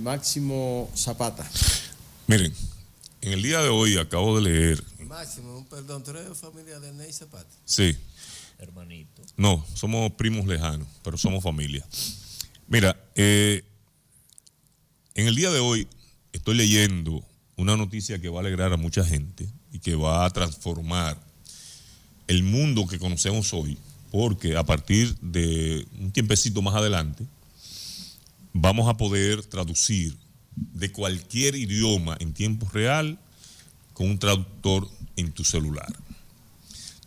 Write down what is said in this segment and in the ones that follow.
Máximo Zapata. Miren, en el día de hoy acabo de leer. Máximo, perdón, ¿tú eres familia de Ney Zapata? Sí. Hermanito. No, somos primos lejanos, pero somos familia. Mira, en el día de hoy estoy leyendo una noticia que va a alegrar a mucha gente y que va a transformar el mundo que conocemos hoy, porque a partir de un tiempecito más adelante vamos a poder traducir de cualquier idioma en tiempo real con un traductor en tu celular.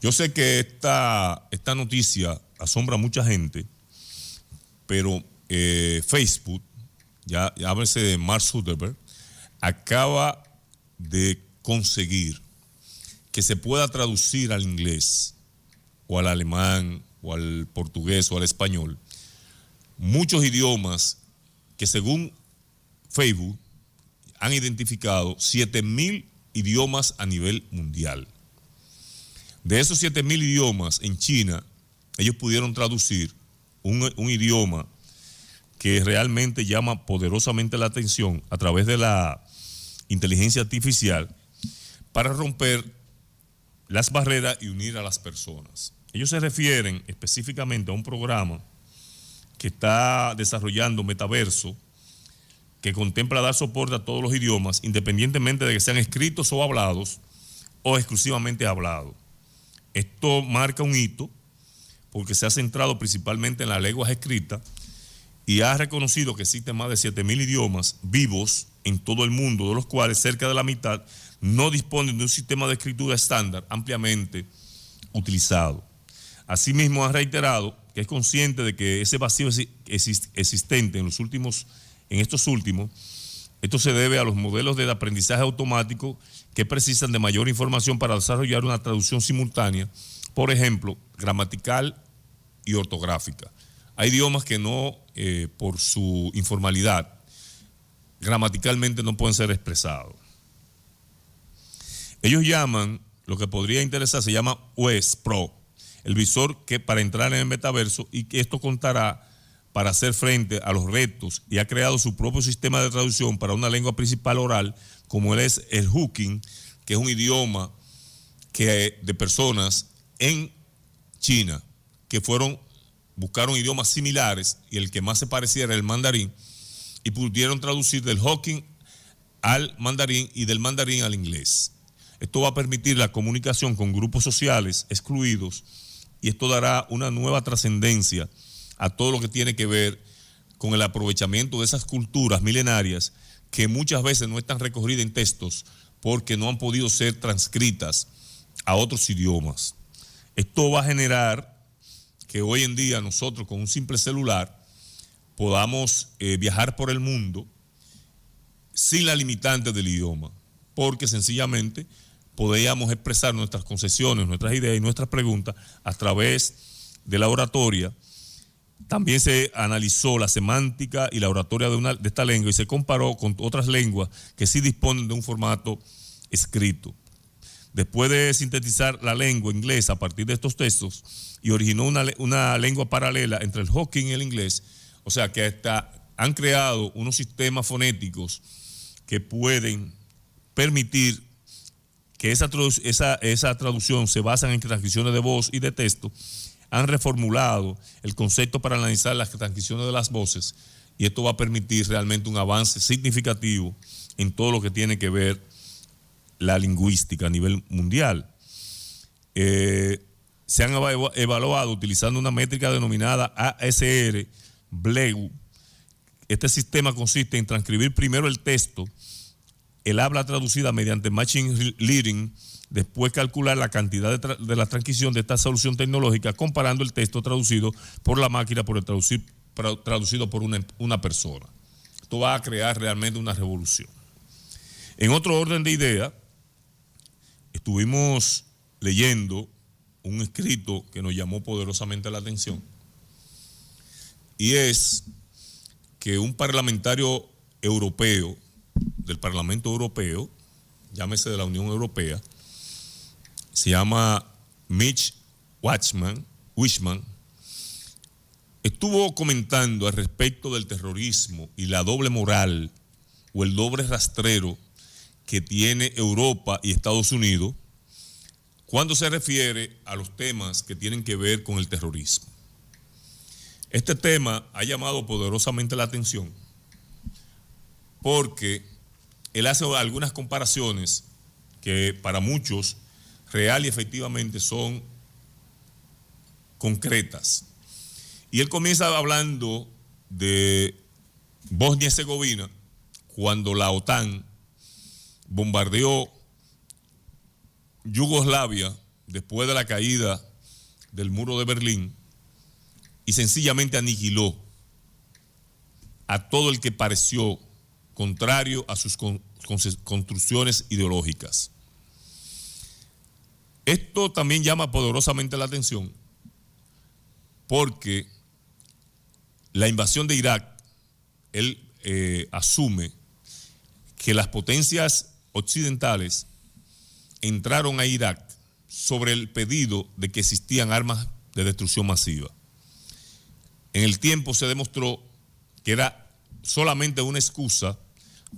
Yo sé que esta noticia asombra a mucha gente, pero Facebook, ya háblese de Mark Zuckerberg, acaba de conseguir que se pueda traducir al inglés o al alemán o al portugués o al español muchos idiomas que según Facebook han identificado 7,000 idiomas a nivel mundial. De esos 7,000 idiomas en China, ellos pudieron traducir un idioma que realmente llama poderosamente la atención a través de la inteligencia artificial para romper las barreras y unir a las personas. Ellos se refieren específicamente a un programa que está desarrollando Metaverso, que contempla dar soporte a todos los idiomas, independientemente de que sean escritos o hablados, o exclusivamente hablados. Esto marca un hito porque se ha centrado principalmente en las lenguas escritas y ha reconocido que existen más de 7,000 idiomas vivos en todo el mundo, de los cuales cerca de la mitad no disponen de un sistema de escritura estándar ampliamente utilizado. Asimismo, ha reiterado que es consciente de que ese vacío existente esto se debe a los modelos de aprendizaje automático que precisan de mayor información para desarrollar una traducción simultánea, por ejemplo, gramatical y ortográfica. Hay idiomas que no, por su informalidad, gramaticalmente no pueden ser expresados. Ellos llaman, lo que podría interesar, se llama WES Pro, el visor que para entrar en el metaverso, y que esto contará para hacer frente a los retos, y ha creado su propio sistema de traducción para una lengua principal oral, como es el Hokkien, que es un idioma de personas en China que buscaron idiomas similares, y el que más se parecía era el mandarín, y pudieron traducir del Hokkien al mandarín y del mandarín al inglés. Esto va a permitir la comunicación con grupos sociales excluidos, y esto dará una nueva trascendencia a todo lo que tiene que ver con el aprovechamiento de esas culturas milenarias que muchas veces no están recogidas en textos porque no han podido ser transcritas a otros idiomas. Esto va a generar que hoy en día nosotros con un simple celular podamos viajar por el mundo sin la limitante del idioma, porque sencillamente podíamos expresar nuestras concesiones, nuestras ideas y nuestras preguntas a través de la oratoria. También se analizó la semántica y la oratoria de esta lengua y se comparó con otras lenguas que sí disponen de un formato escrito. Después de sintetizar la lengua inglesa a partir de estos textos y originó una lengua paralela entre el Hokkien y el inglés, o sea que hasta han creado unos sistemas fonéticos que pueden permitir que esa traducción se basa en transcripciones de voz y de texto. Han reformulado el concepto para analizar las transcripciones de las voces, y esto va a permitir realmente un avance significativo en todo lo que tiene que ver la lingüística a nivel mundial. Se han evaluado utilizando una métrica denominada ASR BLEU. Este sistema consiste en transcribir primero el texto, el habla traducida mediante Machine Learning, después calcular la cantidad de la transcripción de esta solución tecnológica, comparando el texto traducido por la máquina por el traducido por una persona. Esto va a crear realmente una revolución. En otro orden de ideas, estuvimos leyendo un escrito que nos llamó poderosamente la atención, y es que un parlamentario europeo, del Parlamento Europeo, llámese de la Unión Europea, se llama Mitch Wachman, estuvo comentando al respecto del terrorismo y la doble moral o el doble rastrero que tiene Europa y Estados Unidos cuando se refiere a los temas que tienen que ver con el terrorismo. Este tema ha llamado poderosamente la atención porque él hace algunas comparaciones que para muchos real y efectivamente son concretas. Y él comienza hablando de Bosnia y Herzegovina, cuando la OTAN bombardeó Yugoslavia después de la caída del muro de Berlín y sencillamente aniquiló a todo el que pareció contrario a sus construcciones ideológicas. Esto también llama poderosamente la atención porque la invasión de Irak, él asume que las potencias occidentales entraron a Irak sobre el pedido de que existían armas de destrucción masiva. En el tiempo se demostró que era solamente una excusa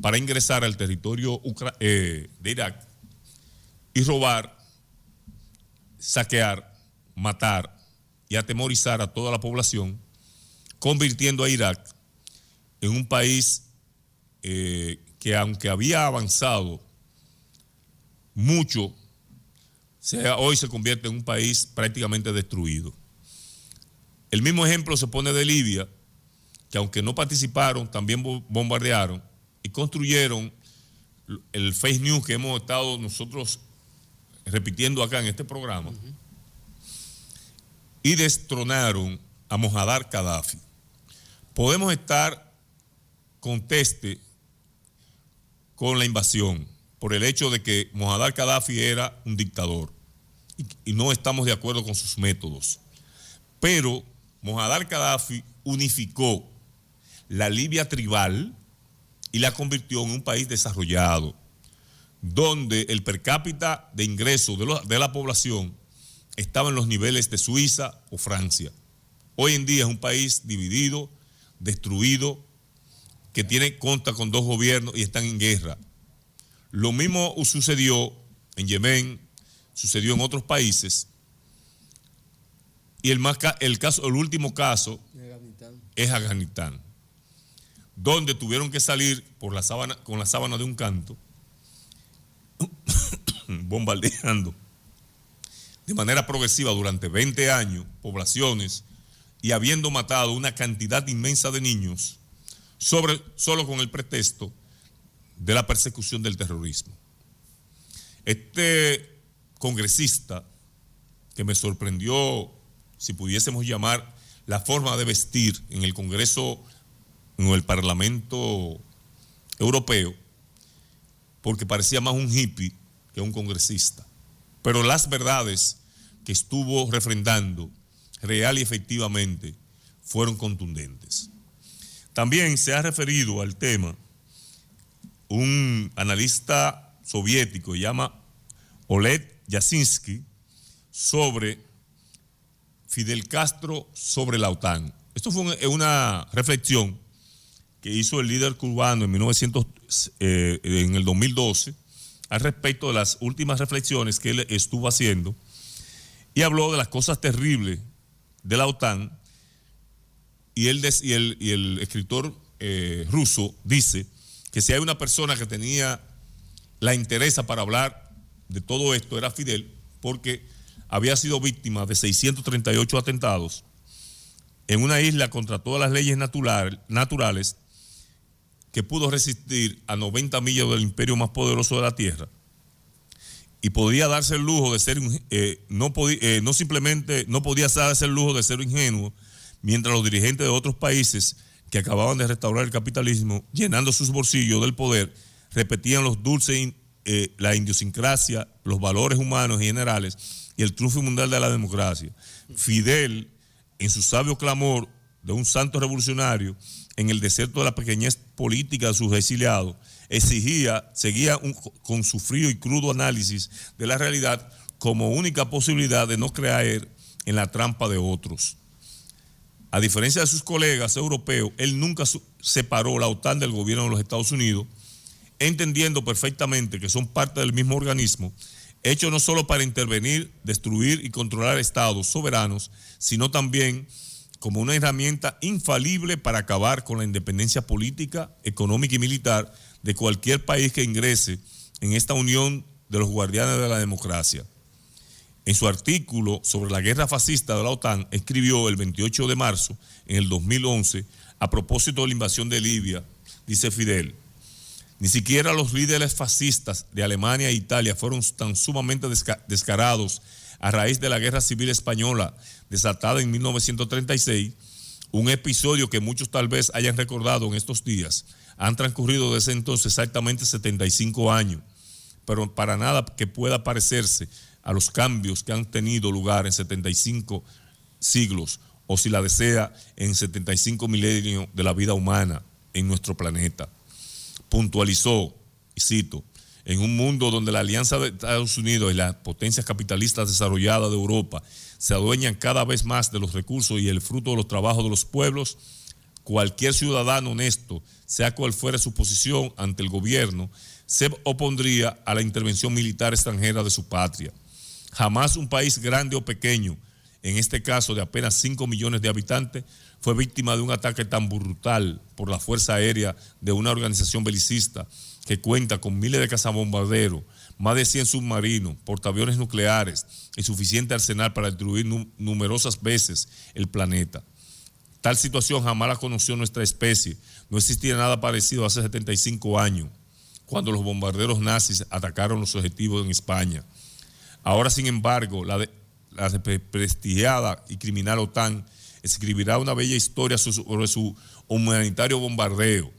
para ingresar al territorio de Irak y robar, saquear, matar y atemorizar a toda la población, convirtiendo a Irak en un país que aunque había avanzado mucho, hoy se convierte en un país prácticamente destruido. El mismo ejemplo se pone de Libia, que aunque no participaron, también bombardearon y construyeron el fake news que hemos estado nosotros repitiendo acá en este programa, y destronaron a Mohammad Gaddafi. Podemos estar conteste con la invasión por el hecho de que Mohammad Gaddafi era un dictador y no estamos de acuerdo con sus métodos. Pero Mohammad Gaddafi unificó la Libia tribal y la convirtió en un país desarrollado, donde el per cápita de ingresos de la población estaba en los niveles de Suiza o Francia. Hoy en día es un país dividido, destruido, que cuenta con dos gobiernos y están en guerra. Lo mismo sucedió en Yemen, sucedió en otros países. Y el último caso es Afganistán, donde tuvieron que salir con la sábana de un canto, bombardeando de manera progresiva durante 20 años poblaciones y habiendo matado una cantidad inmensa de niños solo con el pretexto de la persecución del terrorismo. Este congresista, que me sorprendió, si pudiésemos llamar, la forma de vestir en el Congreso, en el Parlamento Europeo, porque parecía más un hippie que un congresista. Pero las verdades que estuvo refrendando real y efectivamente fueron contundentes. También se ha referido al tema un analista soviético, se llama Oleg Yasinski, sobre Fidel Castro sobre la OTAN. Esto fue una reflexión que hizo el líder cubano en el 2012 al respecto de las últimas reflexiones que él estuvo haciendo y habló de las cosas terribles de la OTAN y el escritor ruso dice que si hay una persona que tenía la interés para hablar de todo esto era Fidel, porque había sido víctima de 638 atentados en una isla contra todas las leyes naturales que pudo resistir a 90 millas del imperio más poderoso de la tierra y podía darse el lujo de ser, no podía darse el lujo de ser ingenuo, mientras los dirigentes de otros países que acababan de restaurar el capitalismo, llenando sus bolsillos del poder, repetían los dulces, la idiosincrasia, los valores humanos y generales y el triunfo mundial de la democracia. Fidel, en su sabio clamor de un santo revolucionario, en el desierto de la pequeñez política de sus exiliados, seguía con su frío y crudo análisis de la realidad como única posibilidad de no caer en la trampa de otros. A diferencia de sus colegas europeos, él nunca separó la OTAN del gobierno de los Estados Unidos entendiendo perfectamente que son parte del mismo organismo, hecho no solo para intervenir, destruir y controlar estados soberanos, sino también como una herramienta infalible para acabar con la independencia política, económica y militar de cualquier país que ingrese en esta unión de los guardianes de la democracia. En su artículo sobre la guerra fascista de la OTAN, escribió el 28 de marzo en el 2011, a propósito de la invasión de Libia, dice Fidel: ni siquiera los líderes fascistas de Alemania e Italia fueron tan sumamente descarados a raíz de la Guerra Civil Española desatada en 1936, un episodio que muchos tal vez hayan recordado en estos días. Han transcurrido desde entonces exactamente 75 años, pero para nada que pueda parecerse a los cambios que han tenido lugar en 75 siglos, o si la desea, en 75 milenios de la vida humana en nuestro planeta. Puntualizó, y cito: en un mundo donde la alianza de Estados Unidos y las potencias capitalistas desarrolladas de Europa se adueñan cada vez más de los recursos y el fruto de los trabajos de los pueblos, cualquier ciudadano honesto, sea cual fuera su posición ante el gobierno, se opondría a la intervención militar extranjera de su patria. Jamás un país grande o pequeño, en este caso de apenas 5 millones de habitantes, fue víctima de un ataque tan brutal por la Fuerza Aérea de una organización belicista que cuenta con miles de cazabombarderos, más de 100 submarinos, portaaviones nucleares y suficiente arsenal para destruir numerosas veces el planeta. Tal situación jamás la conoció nuestra especie. No existía nada parecido hace 75 años, cuando los bombarderos nazis atacaron los objetivos en España. Ahora, sin embargo, la desprestigiada y criminal OTAN escribirá una bella historia sobre su humanitario bombardeo.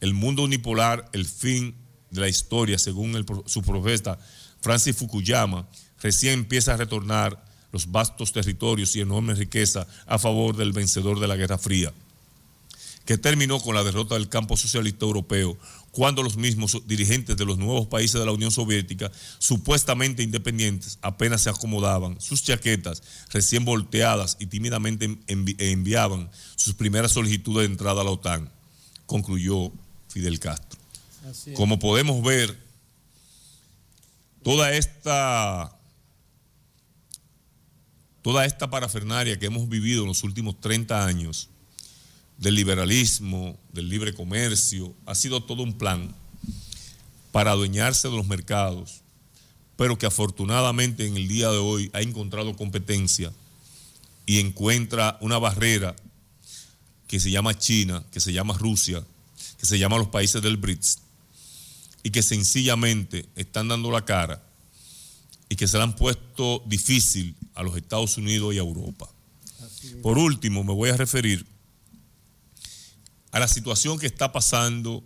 El mundo unipolar, el fin de la historia, según su profeta Francis Fukuyama, recién empieza a retornar los vastos territorios y enorme riqueza a favor del vencedor de la Guerra Fría, que terminó con la derrota del campo socialista europeo, cuando los mismos dirigentes de los nuevos países de la Unión Soviética, supuestamente independientes, apenas se acomodaban sus chaquetas recién volteadas y tímidamente enviaban sus primeras solicitudes de entrada a la OTAN, concluyó Fidel Castro. Como podemos ver, toda esta parafernalia que hemos vivido en los últimos 30 años, del liberalismo, del libre comercio, ha sido todo un plan para adueñarse de los mercados, pero que afortunadamente en el día de hoy ha encontrado competencia y encuentra una barrera que se llama China, que se llama Rusia, que se llama los países del BRICS, y que sencillamente están dando la cara y que se le han puesto difícil a los Estados Unidos y a Europa. Por último, me voy a referir a la situación que está pasando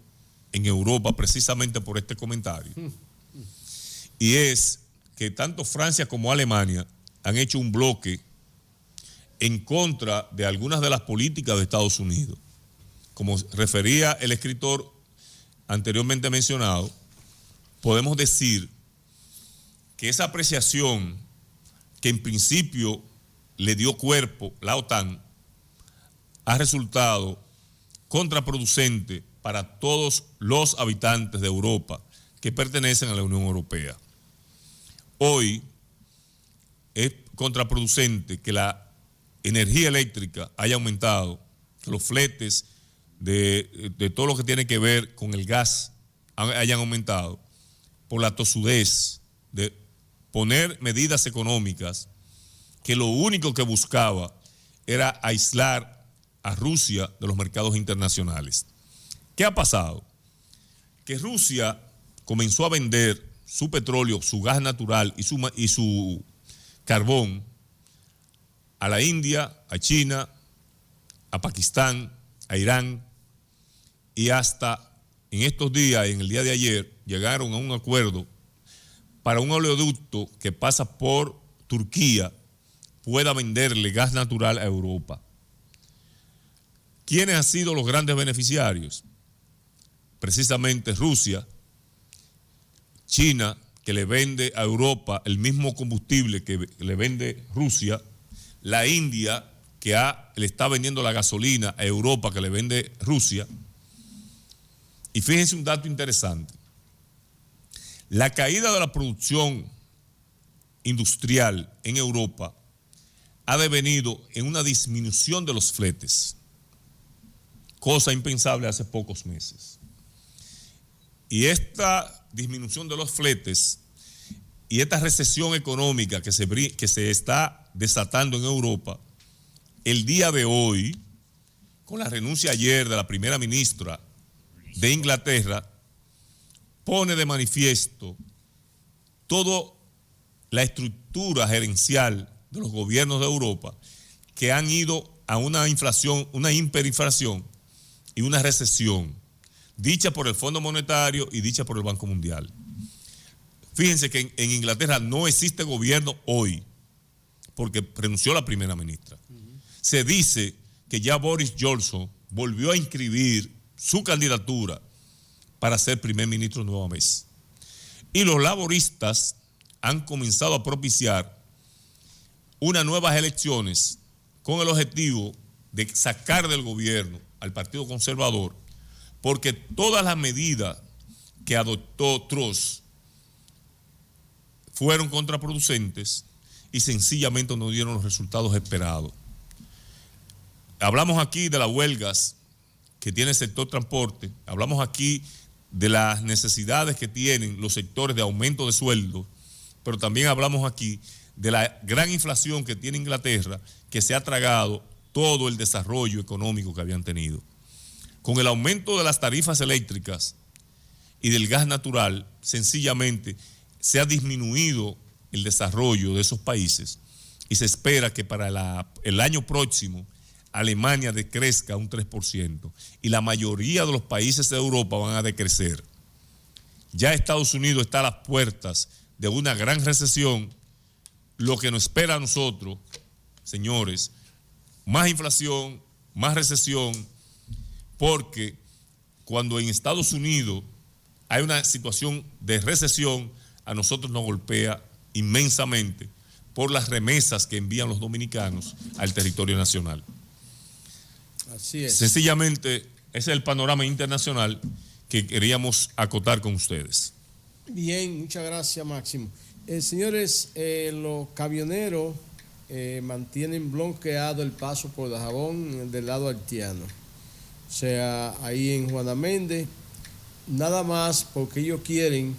en Europa precisamente por este comentario. Y es que tanto Francia como Alemania han hecho un bloque en contra de algunas de las políticas de Estados Unidos. Como refería el escritor anteriormente mencionado, podemos decir que esa apreciación que en principio le dio cuerpo la OTAN ha resultado contraproducente para todos los habitantes de Europa que pertenecen a la Unión Europea. Hoy es contraproducente que la energía eléctrica haya aumentado, que los fletes de todo lo que tiene que ver con el gas hayan aumentado, por la tosudez de poner medidas económicas que lo único que buscaba era aislar a Rusia de los mercados internacionales. ¿Qué ha pasado? Que Rusia comenzó a vender su petróleo, su gas natural y su carbón a la India, a China, a Pakistán, a Irán, y hasta en estos días, en el día de ayer, llegaron a un acuerdo para un oleoducto que pasa por Turquía pueda venderle gas natural a Europa. ¿Quiénes han sido los grandes beneficiarios? Precisamente Rusia, China, que le vende a Europa el mismo combustible que le vende Rusia, la India, que le está vendiendo la gasolina a Europa, que le vende Rusia. Y fíjense un dato interesante. La caída de la producción industrial en Europa ha devenido en una disminución de los fletes, cosa impensable hace pocos meses. Y esta disminución de los fletes y esta recesión económica que se está desatando en Europa, el día de hoy, con la renuncia ayer de la primera ministra de Inglaterra, pone de manifiesto toda la estructura gerencial de los gobiernos de Europa que han ido a una inflación, una hiperinflación y una recesión, dicha por el Fondo Monetario y dicha por el Banco Mundial. Fíjense que en Inglaterra no existe gobierno hoy, porque renunció la primera ministra. Se dice que ya Boris Johnson volvió a inscribir su candidatura para ser primer ministro nueva vez. Y los laboristas han comenzado a propiciar unas nuevas elecciones con el objetivo de sacar del gobierno al Partido Conservador, porque todas las medidas que adoptó Truss fueron contraproducentes y sencillamente no dieron los resultados esperados. Hablamos aquí de las huelgas que tiene el sector transporte, hablamos aquí de las necesidades que tienen los sectores de aumento de sueldos, pero también hablamos aquí de la gran inflación que tiene Inglaterra, que se ha tragado todo el desarrollo económico que habían tenido. Con el aumento de las tarifas eléctricas y del gas natural, sencillamente se ha disminuido el desarrollo de esos países y se espera que para el año próximo Alemania decrezca un 3% y la mayoría de los países de Europa van a decrecer. Ya Estados Unidos está a las puertas de una gran recesión. Lo que nos espera a nosotros, señores, más inflación, más recesión, porque cuando en Estados Unidos hay una situación de recesión, a nosotros nos golpea inmensamente por las remesas que envían los dominicanos al territorio nacional. Así es. Sencillamente, ese es el panorama internacional que queríamos acotar con ustedes. Bien, muchas gracias, Máximo. Señores, los camioneros mantienen bloqueado el paso por Dajabón del lado haitiano. O sea, ahí en Juana Méndez, nada más porque ellos quieren